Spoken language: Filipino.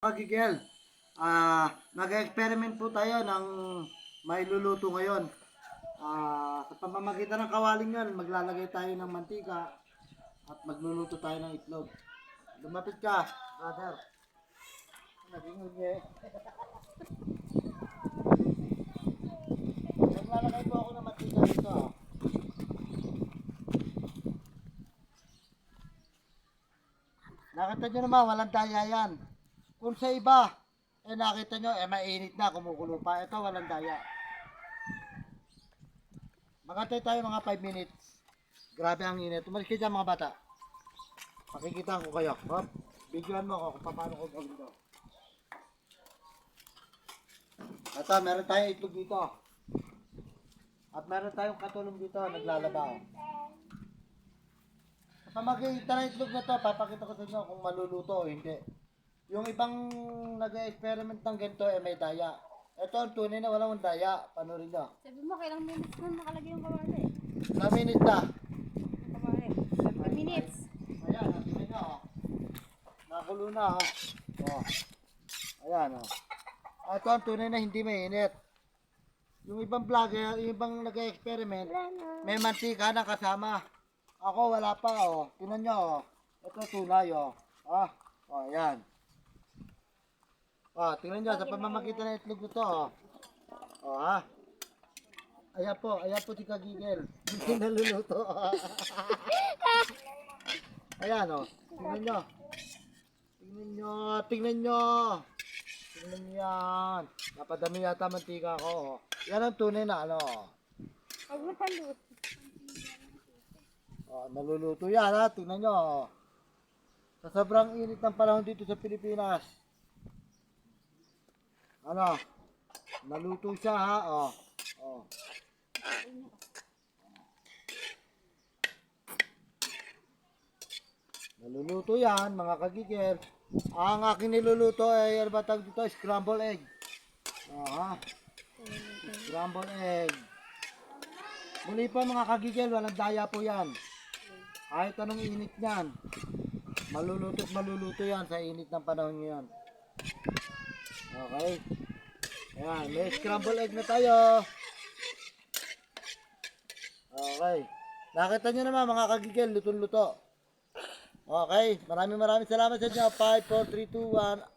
Kagigel, nag-experiment po tayo ng may luluto ngayon. Sa pamamagitan ng kawaling yan, maglalagay tayo ng mantika at magluluto tayo ng itlog. Lumapit ka, brother. Naging unye. Naglalagay po ako ng mantika dito. Nakita nyo naman, walang daya yan. Kung sa iba, nakita nyo, mainit na, kumukulo pa. Ito, walang daya. Magantay tayo mga 5 minutes. Grabe ang init. Umalis kayo dyan mga bata. Pakikita ko kayo. Hop. Videoan mo ako kung paano ko gawin ito. Ito, meron tayong itlog dito. At meron tayong katulong dito, naglalabaw. Sa pamagitan ng itlog na to, papakita ko sa inyo kung maluluto o hindi. Yung ibang nag-experiment ng ganito, may daya. Ito ang tunay na walang daya. Panurin nyo. Sabi mo, kailang minutes na nakalagay yung kawali? Ilang minutes na? Yung kawali. 30 minutes. Ayan, natin nyo. Nakulo na. Ayan. Ito ang tunay na hindi mainit. Yung ibang vlogger, yung ibang nag-experiment, may mantika na kasama. Ako wala pa. Tingnan nyo. Ito tunay. Ayan. Tingnan nyo, sa pamamagitan ng itlog ito, ayan po si Kagigel. Hindi naluluto. Ayan tingnan nyo. Tingnan nyo yan. Napadami yata mantika ko. Yan ang tunay na Pag napaluto. Naluluto yan tingnan nyo. Sa sobrang init ng panahon dito sa Pilipinas. Naluto siya Naluluto yan mga kagigil. Ang aking niluluto ay tawag dito, scramble egg. Scramble egg. Muli po mga kagigil, walang daya po yan. Kahit anong init yan. Maluluto yan sa init ng panahon ngayon. Okay. Ayan, may scramble egg na tayo. Okay. Nakita nyo naman mga kagigil, luto-luto. Okay, maraming salamat sa inyo. 5, 4, 3, 2, 1.